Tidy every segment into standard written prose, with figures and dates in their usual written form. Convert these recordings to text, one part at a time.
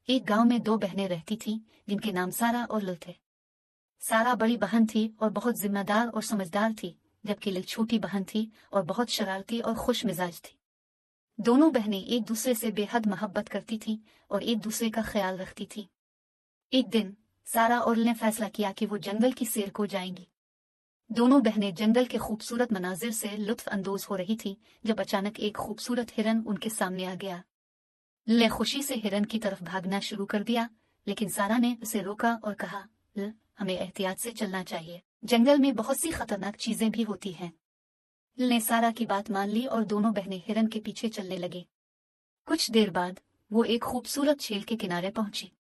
एक गांव में दो बहनें रहती थीं जिनके नाम सारा और लिल थे। सारा बड़ी बहन थी और बहुत जिम्मेदार और समझदार थी, जबकि लिल छोटी बहन थी और बहुत शरारती और खुश मिजाज थी। दोनों बहनें एक दूसरे से बेहद मोहब्बत करती थीं और एक दूसरे का ख्याल रखती थीं। एक दिन सारा और लिल ने फैसला किया कि वो जंगल की सैर को जाएंगी। दोनों बहनें जंगल के खूबसूरत मनाजिर से लुत्फ अंदोज हो रही थीं जब अचानक एक खूबसूरत हिरन उनके सामने आ गया। लिल ने खुशी से हिरन की तरफ भागना शुरू कर दिया, लेकिन सारा ने उसे रोका और कहा, लिल, हमें एहतियात से चलना चाहिए, जंगल में बहुत सी खतरनाक चीजें भी होती हैं। लिल ने सारा की बात मान ली और दोनों बहनें हिरन के पीछे चलने लगी। कुछ देर बाद वो एक खूबसूरत झील के किनारे पहुंची।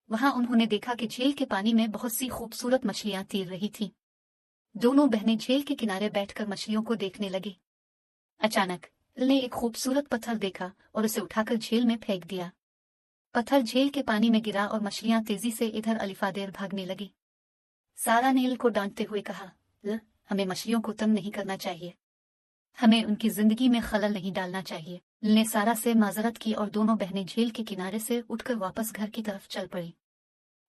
वहां उन्होंने देखा कि झील के पानी में बहुत सी खूबसूरत मछलियां तैर रही थीं। दोनों बहनें झील के किनारे बैठकर मछलियों को देखने लगी। अचानक लिल ने एक खूबसूरत पत्थर देखा और उसे उठाकर झील में फेंक दिया। पत्थर झील के पानी में गिरा और मछलियां तेजी से इधर अलिफादेर भागने लगी। सारा ने लिल को डांटते हुए कहा, लिल, हमें मछलियों को तंग नहीं करना चाहिए, हमें उनकी जिंदगी में खलल नहीं डालना चाहिए। लिल ने सारा से माजरत की और दोनों बहनें झील के किनारे से उठकर वापस घर की तरफ चल पड़ी।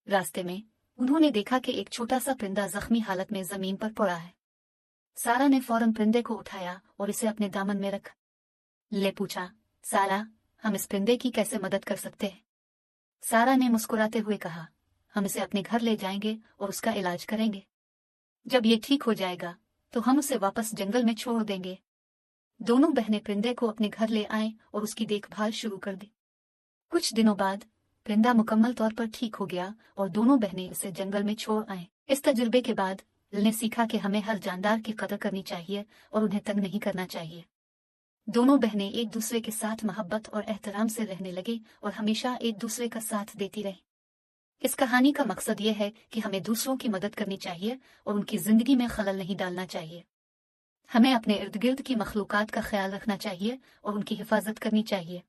रास्ते में उन्होंने देखा कि एक छोटा सा परिंदा जख्मी हालत में जमीन पर पड़ा है। सारा ने फौरन परिंदे को उठाया और इसे अपने दामन में रखा। लिल ने पूछा, सारा, हम इस परिंदे की कैसे मदद कर सकते हैं? सारा ने मुस्कुराते हुए कहा, हम इसे अपने घर ले जाएंगे और उसका इलाज करेंगे। जब ये ठीक हो जाएगा तो हम उसे वापस जंगल में छोड़ देंगे। दोनों बहनें परिंदे को अपने घर ले आए और उसकी देखभाल शुरू कर दी। कुछ दिनों बाद परिंदा मुकम्मल तौर पर ठीक हो गया और दोनों बहनें इसे जंगल में छोड़ आए। इस तजुर्बे के बाद लिल ने सीखा कि हमें हर जानदार की कदर करनी चाहिए और उन्हें तंग नहीं करना चाहिए। दोनों बहनें एक दूसरे के साथ मोहब्बत और एहतराम से रहने लगी और हमेशा एक दूसरे का साथ देती रही। इस कहानी का मकसद ये है कि हमें दूसरों की मदद करनी चाहिए और उनकी जिंदगी में खलल नहीं डालना चाहिए। हमें अपने इर्द गिर्द की मखलूकात का ख्याल रखना चाहिए और उनकी हिफाजत करनी चाहिए।